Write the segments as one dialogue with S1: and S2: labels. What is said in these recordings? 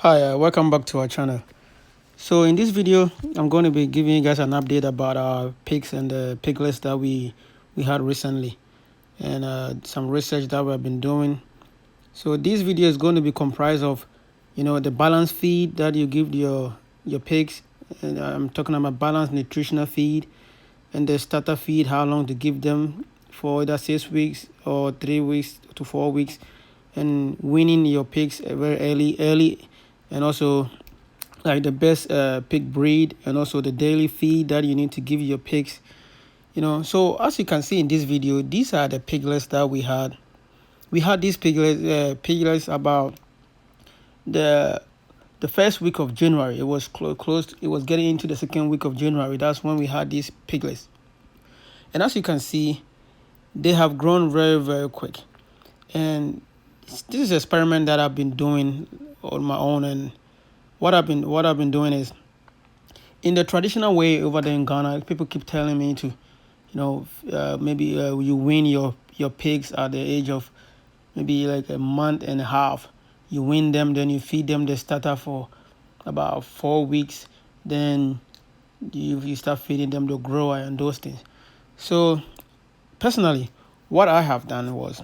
S1: Hi, welcome back to our channel. So in this video, I'm going to be giving you guys an update about our pigs and the piglets that we had recently, and some research that we've been doing. So this video is going to be comprised of, the balanced feed that you give your pigs, and I'm talking about balanced nutritional feed, and the starter feed, how long to give them for either 6 weeks or 3 weeks to 4 weeks, and weaning your pigs very early, and also like the best pig breed, and also the daily feed that you need to give your pigs. So as you can see in this video, these are the piglets that we had. We had these piglets about the first week of January. It was closed. It was getting into the second week of January. That's when we had these piglets. And as you can see, they have grown very, very quick. And this is an experiment that I've been doing on my own. And what I've been doing is, in the traditional way over there in Ghana, people keep telling me to, maybe you wean your pigs at the age of maybe like a month and a half. You wean them, then you feed them the starter for about 4 weeks. Then you start feeding them the grower and those things. So personally, what I have done was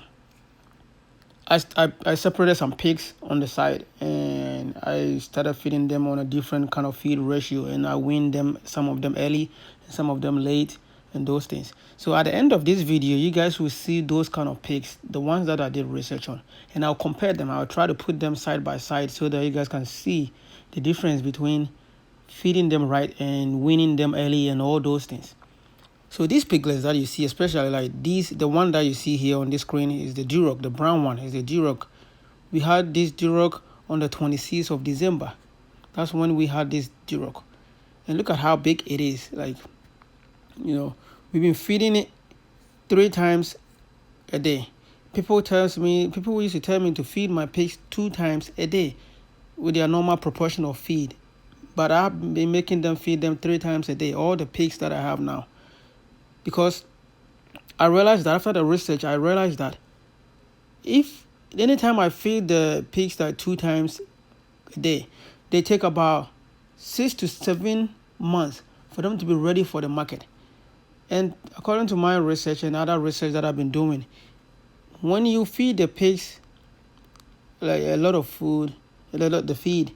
S1: I separated some pigs on the side, and I started feeding them on a different kind of feed ratio, and I weaned them, some of them early, some of them late, and those things. So at the end of this video, you guys will see those kind of pigs, the ones that I did research on, and I'll compare them. I'll try to put them side by side so that you guys can see the difference between feeding them right and weaning them early and all those things. So these piglets that you see, especially like these, the one that you see here on this screen is the Duroc, the brown one is the Duroc. We had this Duroc on the 26th of December. That's when we had this Duroc. And look at how big it is. Like, we've been feeding it 3 times a day. People used to tell me to feed my pigs 2 times a day with their normal proportion of feed. But I've been making them feed them 3 times a day, all the pigs that I have now. Because I realized that after the research, if anytime I feed the pigs like 2 times a day, they take about 6 to 7 months for them to be ready for the market. And according to my research and other research that I've been doing, when you feed the pigs like a lot of food, the feed,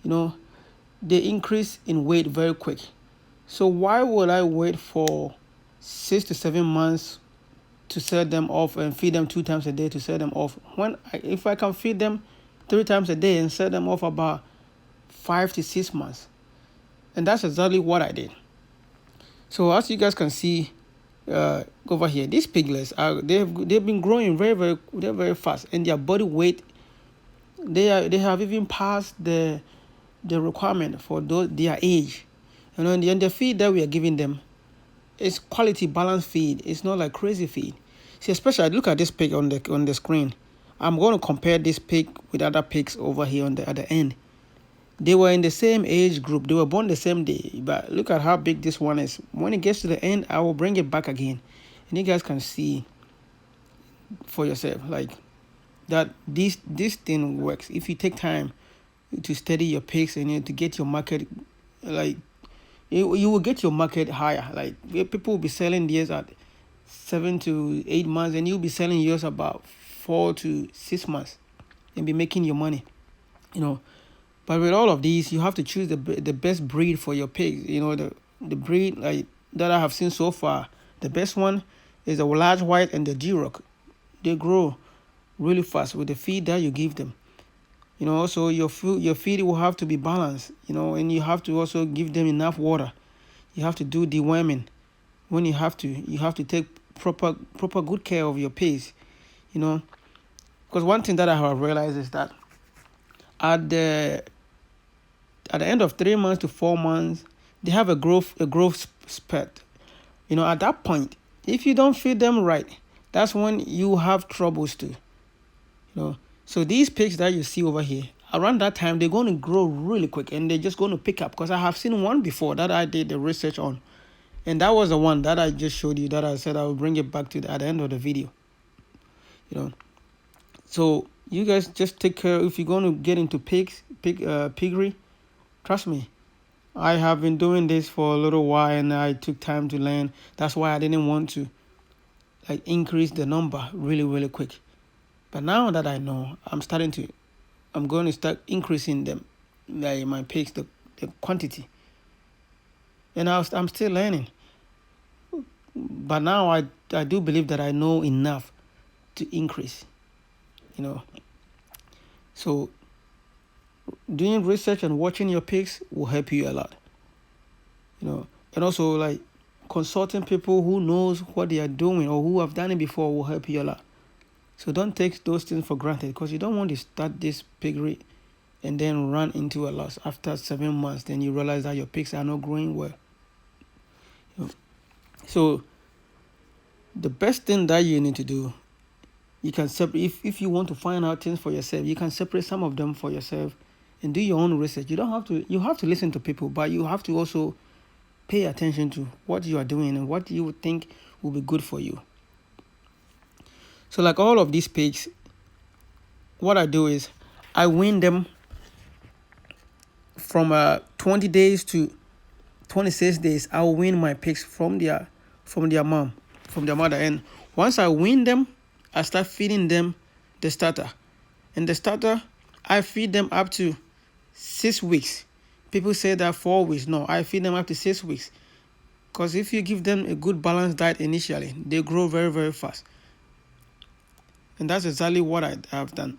S1: they increase in weight very quick. So why would I wait for 6 to 7 months to sell them off and feed them 2 times a day to sell them off, if I can feed them 3 times a day and sell them off about 5 to 6 months? And that's exactly what I did. So as you guys can see over here, these piglets they've been growing very, very, very fast, and their body weight, they have even passed the requirement for their age. And the feed that we are giving them, it's quality balanced feed. It's not like crazy feed. See, especially look at this pig on the screen. I'm going to compare this pig with other pigs over here at the end. They were in the same age group. They were born the same day. But look at how big this one is. When it gets to the end, I will bring it back again, and you guys can see for yourself like that this thing works. If you take time to study your pigs and to get your market, like, you will get your market higher. Like, people will be selling theirs at 7 to 8 months, and you'll be selling yours about 4 to 6 months and be making your money. But with all of these, you have to choose the best breed for your pigs. The breed like that I have seen so far, the best one is the large white and the Duroc. They grow really fast with the feed that you give them. Also your feed will have to be balanced, and you have to also give them enough water. You have to do deworming when you have to take proper good care of your pigs, because one thing that I have realized is that at the end of 3 months to 4 months, they have a growth spurt. At that point, if you don't feed them right, that's when you have troubles too. So these pigs that you see over here, around that time, they're going to grow really quick, and they're just going to pick up. Because I have seen one before that I did the research on, and that was the one that I just showed you, that I said I will bring it back at the end of the video. So You guys just take care. If you're going to get into piggery, trust me, I have been doing this for a little while and I took time to learn. That's why I didn't want to like increase the number really, really quick. But now that I know, I'm going to start increasing them, like my pigs, the quantity. And I'm still learning. But now I do believe that I know enough to increase, you know. So doing research and watching your pigs will help you a lot, and also like consulting people who knows what they are doing or who have done it before will help you a lot. So don't take those things for granted, because you don't want to start this piggery and then run into a loss after 7 months. Then you realize that your pigs are not growing well. So the best thing that you need to do, you can separate. If you want to find out things for yourself, you can separate some of them for yourself and do your own research. You have to listen to people, but you have to also pay attention to what you are doing and what you would think will be good for you. So like all of these pigs, what I do is I wean them from 20 days to 26 days. I'll wean my pigs from their mother. And once I wean them, I start feeding them the starter. And the starter, I feed them up to 6 weeks. People say that 4 weeks. No, I feed them up to 6 weeks. Because if you give them a good balanced diet initially, they grow very, very fast. And that's exactly what I have done.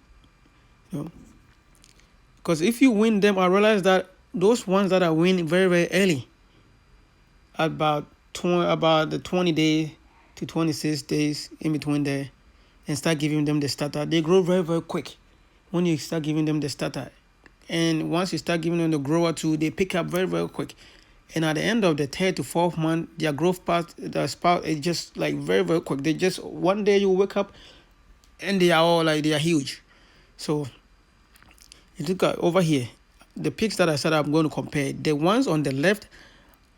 S1: Because if you wean them, I realize that those ones that are weaned very, very early, about the 20 days to 26 days in between there, and start giving them the starter, they grow very, very quick when you start giving them the starter. And once you start giving them the grower too, they pick up very, very quick. And at the end of the 3rd to 4th month, their growth path, the spout is just like very, very quick. They just, one day you wake up and they are huge. So you look at over here, the pigs that I said I'm going to compare, the ones on the left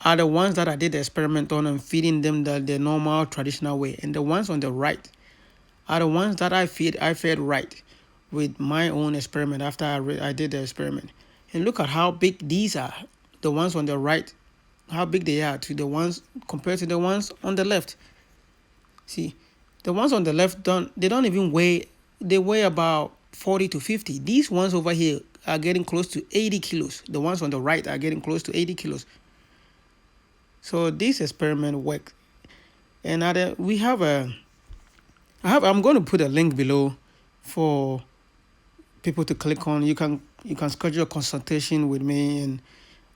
S1: are the ones that I did the experiment on and feeding them the normal traditional way. And the ones on the right are the ones that I fed right with my own experiment after I did the experiment. And look at how big these are. The ones on the right, how big they are to the ones compared to the ones on the left. See, the ones on the left don't even weigh. They weigh about 40 to 50. These ones over here are getting close to 80 kilos. The ones on the right are getting close to 80 kilos. So this experiment worked. And I'm going to put a link below for people to click on. You can schedule a consultation with me, and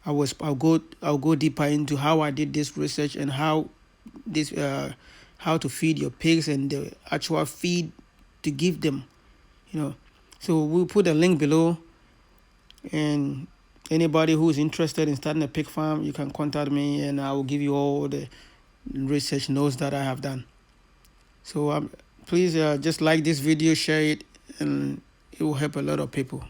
S1: I'll go deeper into how I did this research and how to feed your pigs and the actual feed to give them. So we'll put a link below, and anybody who's interested in starting a pig farm, you can contact me, and I will give you all the research notes that I have done. So please just like this video, share it, and it will help a lot of people.